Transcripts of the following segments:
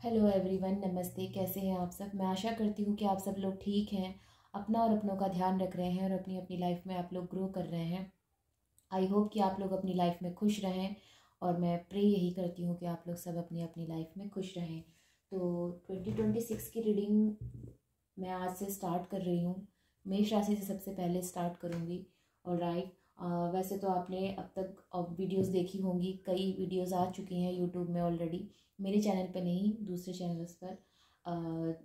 Hello everyone, नमस्ते। कैसे हैं आप सब? मैं आशा करती हूँ कि आप सब लोग ठीक हैं, अपना और अपनों का ध्यान रख रहे हैं और अपनी अपनी लाइफ में आप लोग ग्रो कर रहे हैं। आई होप कि आप लोग अपनी लाइफ में खुश रहें और मैं प्रे यही करती हूँ कि आप लोग सब अपनी अपनी लाइफ में खुश रहें। तो 2026 की रीडिंग मैं आज से स्टार्ट कर रही हूँ। मेष राशि से सबसे पहले स्टार्ट करूँगी। और राइट, वैसे तो आपने अब तक वीडियोस देखी होंगी, कई वीडियोस आ चुकी हैं यूट्यूब में ऑलरेडी। मेरे चैनल पे नहीं, दूसरे चैनल्स पर।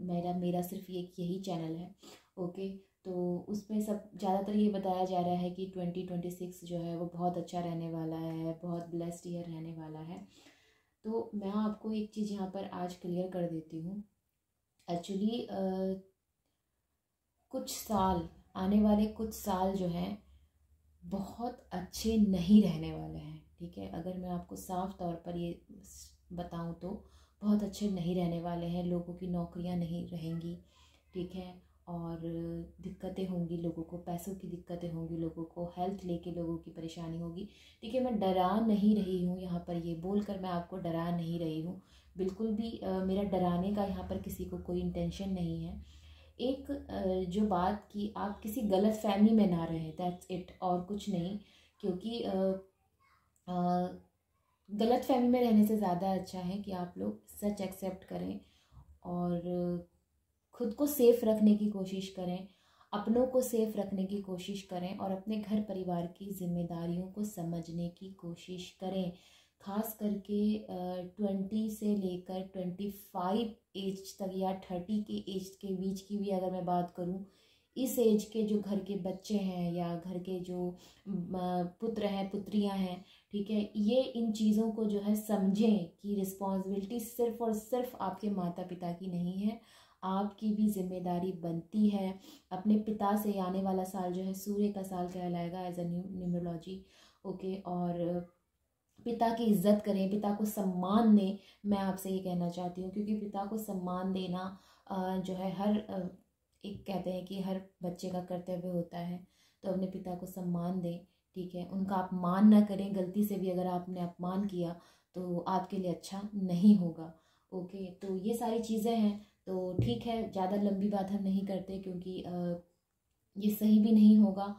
मेरा मेरा सिर्फ यही चैनल है। ओके, तो उसमें सब ज़्यादातर ये बताया जा रहा है कि 2026 जो है वो बहुत अच्छा रहने वाला है, बहुत ब्लेस्ड ईयर रहने वाला है। तो मैं आपको एक चीज़ यहाँ पर आज क्लियर कर देती हूँ। एक्चुअली आने वाले कुछ साल जो हैं बहुत अच्छे नहीं रहने वाले हैं। ठीक है, अगर मैं आपको साफ तौर पर ये बताऊं तो बहुत अच्छे नहीं रहने वाले हैं। लोगों की नौकरियां नहीं रहेंगी, ठीक है, और दिक्कतें होंगी, लोगों को पैसों की दिक्कतें होंगी, लोगों को हेल्थ लेके लोगों की परेशानी होगी। ठीक है, मैं डरा नहीं रही हूँ यहाँ पर, ये बोलकर मैं आपको डरा नहीं रही हूँ, बिल्कुल भी मेरा डराने का यहाँ पर किसी को कोई इंटेंशन नहीं है। एक जो बात कि आप किसी गलत फहमी में ना रहें, दैट्स इट, और कुछ नहीं। क्योंकि गलत फहमी में रहने से ज़्यादा अच्छा है कि आप लोग सच एक्सेप्ट करें और खुद को सेफ रखने की कोशिश करें, अपनों को सेफ रखने की कोशिश करें और अपने घर परिवार की जिम्मेदारियों को समझने की कोशिश करें। खास करके 20 से लेकर 25 एज तक या 30 के एज के बीच की भी अगर मैं बात करूं, इस एज के जो घर के बच्चे हैं या घर के जो पुत्र हैं, पुत्रियां हैं, ठीक है, ये इन चीज़ों को जो है समझें कि रिस्पॉन्सिबिलिटी सिर्फ और सिर्फ आपके माता पिता की नहीं है, आपकी भी जिम्मेदारी बनती है। अपने पिता से आने वाला साल जो है सूर्य का साल कहलाएगा एज अ न्यूमरोलॉजी। ओके, और पिता की इज्जत करें, पिता को सम्मान दें। मैं आपसे ये कहना चाहती हूँ, क्योंकि पिता को सम्मान देना जो है एक कहते हैं कि हर बच्चे का कर्तव्य होता है। तो अपने पिता को सम्मान दें, ठीक है, उनका अपमान ना करें। गलती से भी अगर आपने अपमान किया तो आपके लिए अच्छा नहीं होगा। ओके, तो ये सारी चीज़ें हैं। तो ठीक है, ज़्यादा लंबी बात हम नहीं करते, क्योंकि ये सही भी नहीं होगा।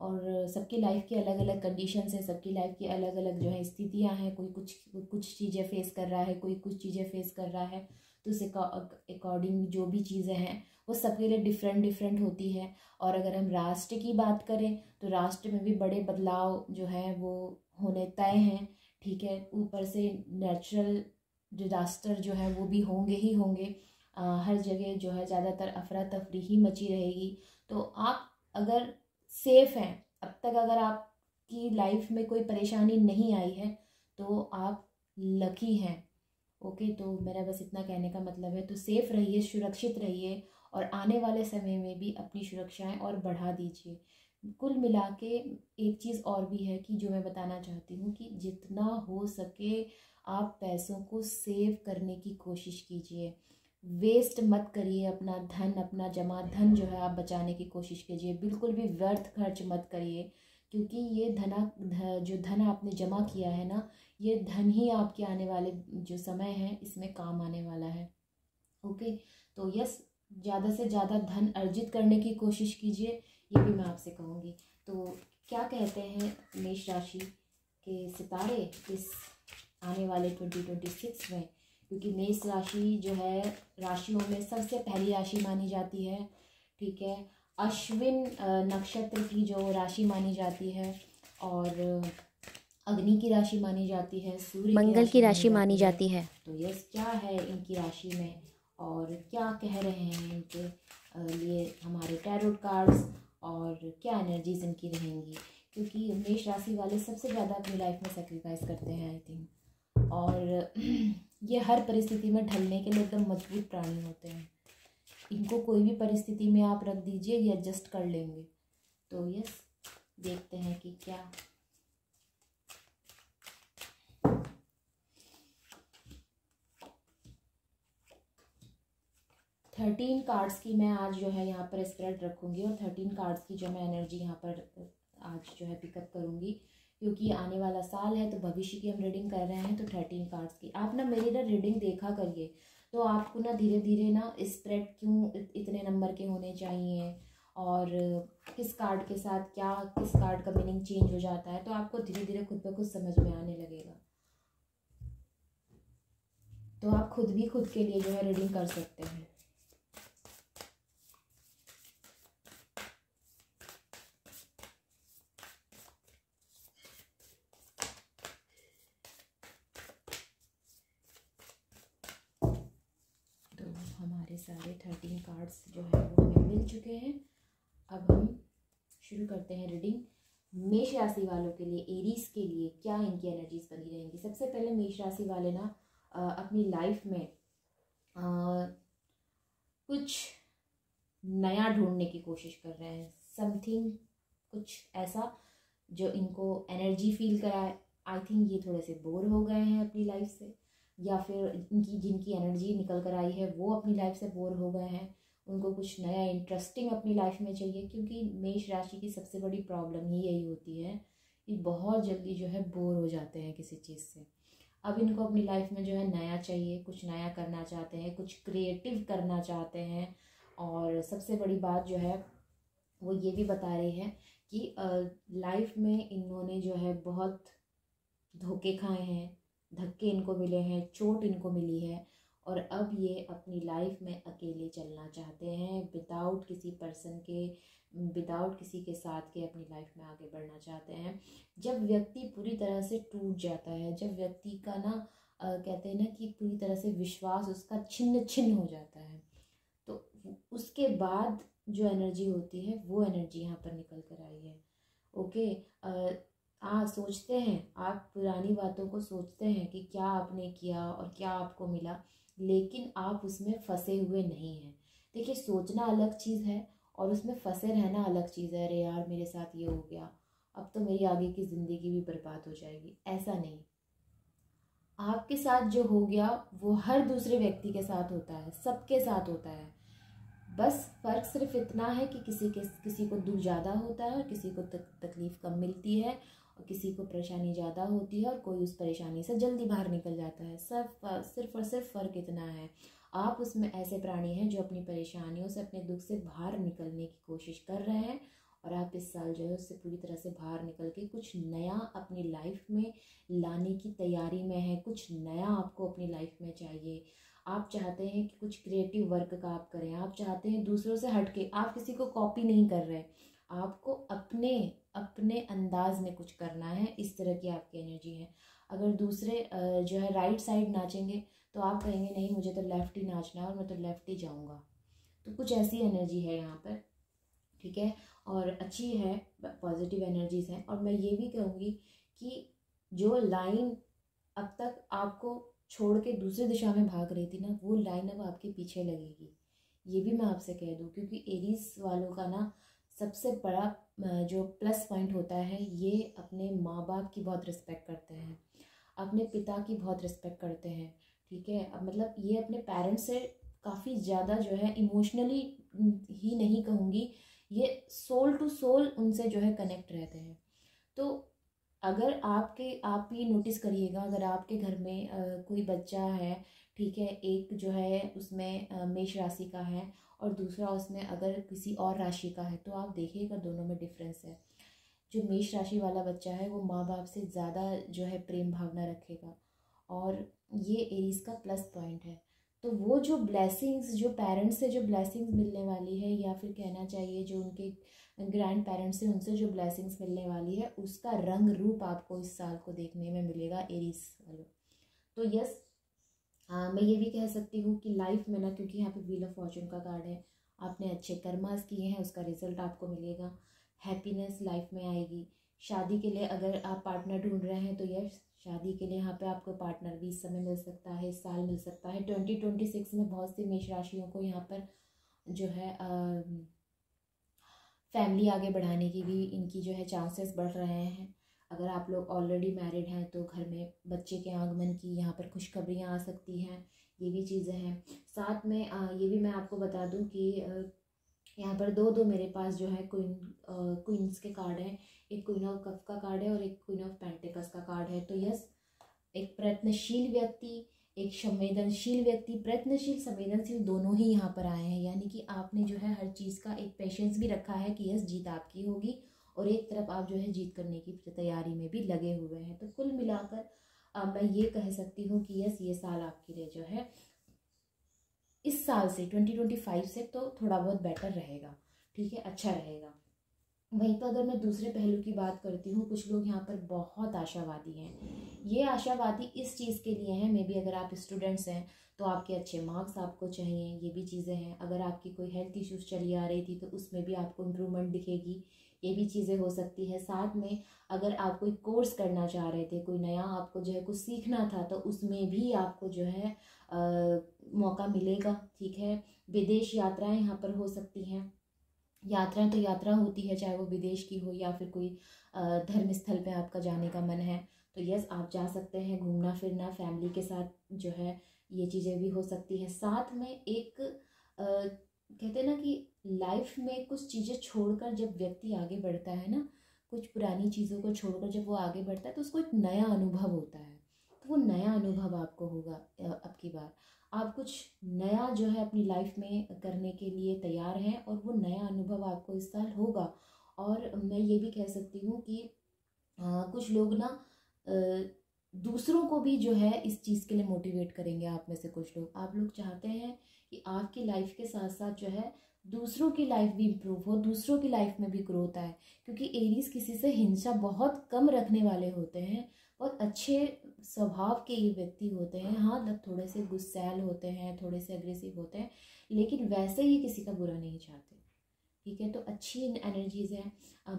और सबकी लाइफ की अलग अलग कंडीशंस है, सबकी लाइफ की अलग अलग जो है स्थितियां हैं। कोई कुछ चीज़ें फेस कर रहा है, कोई कुछ चीज़ें फेस कर रहा है। तो उस अकॉर्डिंग जो भी चीज़ें हैं वो सबके लिए डिफरेंट डिफरेंट होती है। और अगर हम राष्ट्र की बात करें तो राष्ट्र में भी बड़े बदलाव जो है वो होने तय हैं। ठीक है, ऊपर से नेचुरल डिजास्टर जो है वो भी होंगे ही होंगे। हर जगह जो है ज़्यादातर अफरा तफरी ही मची रहेगी। तो आप अगर सेफ हैं, अब तक अगर आपकी लाइफ में कोई परेशानी नहीं आई है तो आप लकी हैं। ओके, तो मेरा बस इतना कहने का मतलब है, तो सेफ रहिए, सुरक्षित रहिए और आने वाले समय में भी अपनी सुरक्षाएं और बढ़ा दीजिए। कुल मिला के एक चीज़ और भी है कि जो मैं बताना चाहती हूँ कि जितना हो सके आप पैसों को सेव करने की कोशिश कीजिए। वेस्ट मत करिए अपना धन, अपना जमा धन जो है आप बचाने की कोशिश कीजिए। बिल्कुल भी व्यर्थ खर्च मत करिए, क्योंकि ये जो धन आपने जमा किया है ना, ये धन ही आपके आने वाले जो समय है इसमें काम आने वाला है। ओके, तो यस, ज़्यादा से ज़्यादा धन अर्जित करने की कोशिश कीजिए, ये भी मैं आपसे कहूँगी। तो क्या कहते हैं मेष राशि के सितारे इस आने वाले 2026 में? क्योंकि मेष राशि जो है राशियों में सबसे पहली राशि मानी जाती है। ठीक है, अश्विन नक्षत्र की जो राशि मानी जाती है, और अग्नि की राशि मानी जाती है, सूर्य मंगल की राशि मानी है। जाती है। तो यस, क्या है इनकी राशि में और क्या कह रहे हैं इनके लिए हमारे टैरोट कार्ड्स, और क्या एनर्जीज इनकी रहेंगी? क्योंकि मेष राशि वाले सबसे ज़्यादा अपनी लाइफ में सेक्रीफाइस करते हैं आई थिंक, और ये हर परिस्थिति में ढलने के लिए एकदम मजबूत प्राणी होते हैं। इनको कोई भी परिस्थिति में आप रख दीजिए, ये एडजस्ट कर लेंगे। तो यस, देखते हैं कि क्या 13 कार्ड्स की मैं आज जो है यहाँ पर स्प्रेड रखूँगी, और 13 कार्ड्स की जो मैं एनर्जी यहाँ पर आज जो है पिकअप करूँगी, क्योंकि आने वाला साल है तो भविष्य की हम रीडिंग कर रहे हैं। तो 13 कार्ड्स की आप ना मेरी ना रीडिंग देखा करिए, तो आपको ना धीरे धीरे ना स्प्रेड क्यों इतने नंबर के होने चाहिए, और किस कार्ड के साथ क्या, किस कार्ड का मीनिंग चेंज हो जाता है, तो आपको धीरे धीरे खुद ब खुद समझ में आने लगेगा। तो आप खुद भी खुद के लिए जो है रीडिंग कर सकते हैं। तो हमारे सारे 13 कार्ड्स जो है वो हमें मिल चुके हैं। अब हम शुरू करते हैं रीडिंग। मेष राशि वालों के लिए, एरीज के लिए क्या इनकी एनर्जीज बनी रहेंगी। सबसे पहले मेष राशि वाले ना अपनी लाइफ में कुछ नया ढूंढने की कोशिश कर रहे हैं। समथिंग, कुछ ऐसा जो इनको एनर्जी फील कराए। आई थिंक ये थोड़े से बोर हो गए हैं अपनी लाइफ से, या फिर इनकी जिनकी एनर्जी निकल कर आई है वो अपनी लाइफ से बोर हो गए हैं। उनको कुछ नया इंटरेस्टिंग अपनी लाइफ में चाहिए, क्योंकि मेष राशि की सबसे बड़ी प्रॉब्लम ही यही होती है कि बहुत जल्दी जो है बोर हो जाते हैं किसी चीज़ से। अब इनको अपनी लाइफ में जो है नया चाहिए, कुछ नया करना चाहते हैं, कुछ क्रिएटिव करना चाहते हैं। और सबसे बड़ी बात जो है वो ये भी बता रही है कि लाइफ में इन्होंने जो है बहुत धोखे खाए हैं, धक्के इनको मिले हैं, चोट इनको मिली है, और अब ये अपनी लाइफ में अकेले चलना चाहते हैं, विदाउट किसी पर्सन के, विदाउट किसी के साथ के अपनी लाइफ में आगे बढ़ना चाहते हैं। जब व्यक्ति पूरी तरह से टूट जाता है, जब व्यक्ति का ना कहते हैं ना कि पूरी तरह से विश्वास उसका छिन्न छिन्न हो जाता है, तो उसके बाद जो एनर्जी होती है वो एनर्जी यहाँ पर निकल कर आई है। ओके, सोचते हैं आप, पुरानी बातों को सोचते हैं कि क्या आपने किया और क्या आपको मिला, लेकिन आप उसमें फंसे हुए नहीं हैं। देखिए, सोचना अलग चीज़ है और उसमें फंसे रहना अलग चीज़ है। अरे यार, मेरे साथ ये हो गया, अब तो मेरी आगे की ज़िंदगी भी बर्बाद हो जाएगी, ऐसा नहीं। आपके साथ जो हो गया वो हर दूसरे व्यक्ति के साथ होता है, सबके साथ होता है। बस फ़र्क सिर्फ इतना है कि किसी को दुख ज़्यादा होता है और किसी को तकलीफ़ कम मिलती है, और किसी को परेशानी ज़्यादा होती है और कोई उस परेशानी से जल्दी बाहर निकल जाता है। सिर्फ और सिर्फ फ़र्क इतना है। आप उसमें ऐसे प्राणी हैं जो अपनी परेशानियों से, अपने दुख से बाहर निकलने की कोशिश कर रहे हैं, और आप इस साल जो है उससे पूरी तरह से बाहर निकल के कुछ नया अपनी लाइफ में लाने की तैयारी में है। कुछ नया आपको अपनी लाइफ में चाहिए। आप चाहते हैं कि कुछ क्रिएटिव वर्क का आप करें, आप चाहते हैं दूसरों से हटके, आप किसी को कॉपी नहीं कर रहे, आपको अपने अपने अंदाज में कुछ करना है। इस तरह की आपकी एनर्जी है। अगर दूसरे जो है राइट साइड नाचेंगे तो आप कहेंगे नहीं, मुझे तो लेफ्ट ही नाचना है और मैं तो लेफ्ट ही जाऊंगा। तो कुछ ऐसी एनर्जी है यहाँ पर, ठीक है, और अच्छी है, पॉजिटिव एनर्जीज हैं। और मैं ये भी कहूँगी कि जो लाइन अब तक आपको छोड़ के दूसरी दिशा में भाग रही थी ना, वो लाइन अब आपके पीछे लगेगी। ये भी मैं आपसे कह दूँ, क्योंकि एरीज वालों का ना सबसे बड़ा जो प्लस पॉइंट होता है, ये अपने माँ बाप की बहुत रिस्पेक्ट करते हैं, अपने पिता की बहुत रिस्पेक्ट करते हैं। ठीक है, अब मतलब ये अपने पेरेंट्स से काफ़ी ज़्यादा जो है इमोशनली ही नहीं कहूँगी, ये सोल टू सोल उनसे जो है कनेक्ट रहते हैं। तो अगर आप ये नोटिस करिएगा, अगर आपके घर में कोई बच्चा है, ठीक है, एक जो है उसमें मेष राशि का है और दूसरा उसमें अगर किसी और राशि का है, तो आप देखिएगा दोनों में डिफरेंस है। जो मेष राशि वाला बच्चा है वो माँ बाप से ज़्यादा जो है प्रेम भावना रखेगा, और ये एरीज का प्लस पॉइंट है। तो वो जो ब्लेसिंग्स, जो पेरेंट्स से जो ब्लेसिंग्स मिलने वाली है, या फिर कहना चाहिए जो उनके ग्रैंड पेरेंट्स से उनसे जो ब्लेसिंग्स मिलने वाली है, उसका रंग रूप आपको इस साल को देखने में मिलेगा एरीज वालों। तो यस, मैं ये भी कह सकती हूँ कि लाइफ में ना, क्योंकि यहाँ पे व्हील ऑफ फॉर्चून का कार्ड है, आपने अच्छे कर्मास किए हैं, उसका रिजल्ट आपको मिलेगा। हैप्पीनेस लाइफ में आएगी। शादी के लिए अगर आप पार्टनर ढूंढ रहे हैं तो यस, शादी के लिए यहाँ पे आपको पार्टनर भी इस समय मिल सकता है, इस साल मिल सकता है। 2026 में बहुत सी मेष राशियों को यहाँ पर जो है फैमिली आगे बढ़ाने की भी इनकी जो है चांसेस बढ़ रहे हैं। अगर आप लोग ऑलरेडी मैरिड हैं तो घर में बच्चे के आगमन की यहाँ पर खुशखबरियाँ आ सकती हैं, ये भी चीज़ें हैं। साथ में ये भी मैं आपको बता दूं कि यहाँ पर दो मेरे पास जो है क्वींस के कार्ड हैं। एक क्वीन ऑफ कप का कार्ड है और एक क्वीन ऑफ पेंटिकल्स का कार्ड है। तो यस, एक प्रयत्नशील व्यक्ति, एक संवेदनशील व्यक्ति, प्रयत्नशील, संवेदनशील दोनों ही यहाँ पर आए हैं। यानी कि आपने जो है हर चीज़ का एक पेशेंस भी रखा है कि यस जीत आपकी होगी, और एक तरफ आप जो है जीत करने की तैयारी में भी लगे हुए हैं। तो कुल मिलाकर मैं ये कह सकती हूँ कि यस ये साल आपके लिए जो है इस साल से 2025 से तो थोड़ा बहुत बेटर रहेगा, ठीक है, अच्छा रहेगा। वहीं पर अगर मैं दूसरे पहलू की बात करती हूँ, कुछ लोग यहाँ पर बहुत आशावादी हैं। ये आशावादी इस चीज़ के लिए हैं, मे बी अगर आप स्टूडेंट्स हैं तो आपके अच्छे मार्क्स आपको चाहिए, ये भी चीज़ें हैं। अगर आपकी कोई हेल्थ इश्यूज चली आ रही थी तो उसमें भी आपको इम्प्रूवमेंट दिखेगी, ये भी चीज़ें हो सकती है। साथ में अगर आप कोई कोर्स करना चाह रहे थे, कोई नया आपको जो है कुछ सीखना था, तो उसमें भी आपको जो है मौका मिलेगा, ठीक है। विदेश यात्राएं यहाँ पर हो सकती हैं। यात्राएं तो यात्रा होती है, चाहे वो विदेश की हो या फिर कोई धर्म स्थल पे आपका जाने का मन है तो यस आप जा सकते हैं। घूमना फिरना फैमिली के साथ जो है ये चीज़ें भी हो सकती हैं। साथ में एक कहते हैं ना कि लाइफ में कुछ चीज़ें छोड़कर जब व्यक्ति आगे बढ़ता है ना, कुछ पुरानी चीज़ों को छोड़कर जब वो आगे बढ़ता है तो उसको एक नया अनुभव होता है। तो वो नया अनुभव आपको होगा अब की बार। आप कुछ नया जो है अपनी लाइफ में करने के लिए तैयार हैं और वो नया अनुभव आपको इस साल होगा। और मैं ये भी कह सकती हूँ कि कुछ लोग ना दूसरों को भी जो है इस चीज़ के लिए मोटिवेट करेंगे। आप में से कुछ लोग, आप लोग चाहते हैं कि आपकी लाइफ के साथ साथ जो है दूसरों की लाइफ भी इम्प्रूव हो, दूसरों की लाइफ में भी ग्रोथ आए। क्योंकि एरीज किसी से हिंसा बहुत कम रखने वाले होते हैं, बहुत अच्छे स्वभाव के ये व्यक्ति होते हैं। हाँ थोड़े से गुस्सैल होते हैं, थोड़े से अग्रेसिव होते हैं, लेकिन वैसे ही किसी का बुरा नहीं चाहते, ठीक है। तो अच्छी एनर्जीज़ हैं,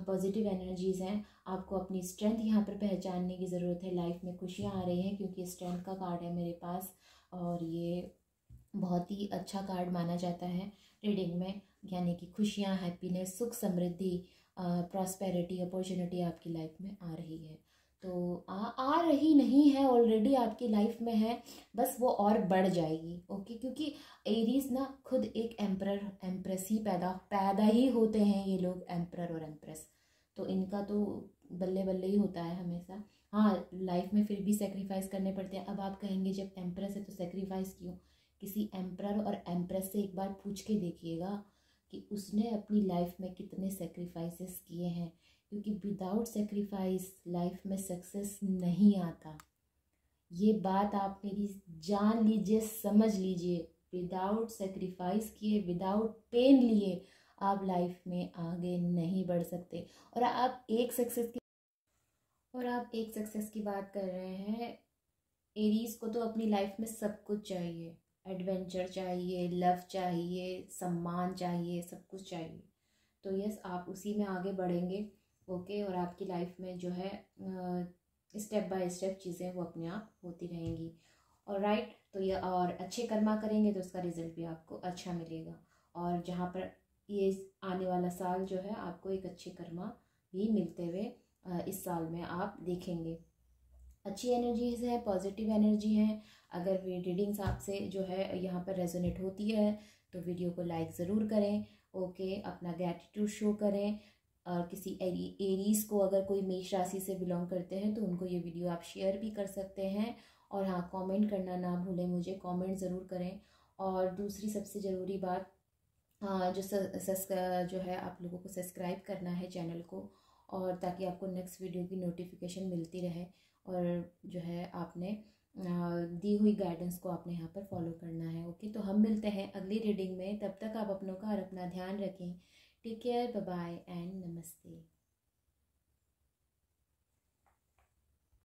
पॉजिटिव एनर्जीज़ हैं। आपको अपनी स्ट्रेंथ यहाँ पर पहचानने की ज़रूरत है। लाइफ में खुशियाँ आ रही हैं क्योंकि स्ट्रेंथ का कार्ड है मेरे पास, और ये बहुत ही अच्छा कार्ड माना जाता है रीडिंग में। यानी कि खुशियाँ, हैप्पीनेस, सुख, समृद्धि, प्रॉस्पेरिटी, अपॉर्चुनिटी आपकी लाइफ में आ रही है। तो आ रही नहीं है, ऑलरेडी आपकी लाइफ में है, बस वो और बढ़ जाएगी, ओके। क्योंकि एरीज ना खुद एक एम्परर एम्प्रेस ही पैदा ही होते हैं ये लोग, एम्परर और एम्प्रेस। तो इनका तो बल्ले बल्ले ही होता है हमेशा। हाँ लाइफ में फिर भी सेक्रीफाइस करने पड़ते हैं। अब आप कहेंगे जब एम्प्रेस है तो सेक्रीफाइस क्यों? किसी एम्परर और एम्प्रेस से एक बार पूछ के देखिएगा कि उसने अपनी लाइफ में कितने सेक्रीफाइसेस किए हैं। क्योंकि विदाउट सेक्रीफाइस लाइफ में सक्सेस नहीं आता। ये बात आप मेरी जान लीजिए, समझ लीजिए। विदाउट सेक्रीफाइस किए, विदाउट पेन लिए आप लाइफ में आगे नहीं बढ़ सकते। और आप एक सक्सेस की बात कर रहे हैं। एरीज को तो अपनी लाइफ में सब कुछ चाहिए, एडवेंचर चाहिए, लव चाहिए, सम्मान चाहिए, सब कुछ चाहिए। तो यस आप उसी में आगे बढ़ेंगे, ओके। और आपकी लाइफ में जो है स्टेप बाय स्टेप चीज़ें वो अपने आप होती रहेंगी, और राइट। तो ये और अच्छे कर्मा करेंगे तो उसका रिजल्ट भी आपको अच्छा मिलेगा। और जहाँ पर ये आने वाला साल जो है आपको एक अच्छे कर्मा भी मिलते हुए इस साल में आप देखेंगे। अच्छी एनर्जीज है, पॉजिटिव एनर्जी है। अगर रीडिंग्स आपसे जो है यहाँ पर रेजोनेट होती है तो वीडियो को लाइक ज़रूर करें, ओके। अपना ग्रैटिट्यूड शो करें। और किसी एरीज को अगर कोई मेष राशि से बिलोंग करते हैं तो उनको ये वीडियो आप शेयर भी कर सकते हैं। और हाँ कमेंट करना ना भूलें, मुझे कमेंट ज़रूर करें। और दूसरी सबसे ज़रूरी बात, जो है आप लोगों को सब्सक्राइब करना है चैनल को, और ताकि आपको नेक्स्ट वीडियो की नोटिफिकेशन मिलती रहे। और जो है आपने दी हुई गाइडेंस को आपने यहाँ पर फॉलो करना है, ओके। तो हम मिलते हैं अगली रीडिंग में, तब तक आप अपनों का और अपना ध्यान रखें। Take care, bye bye and नमस्ते।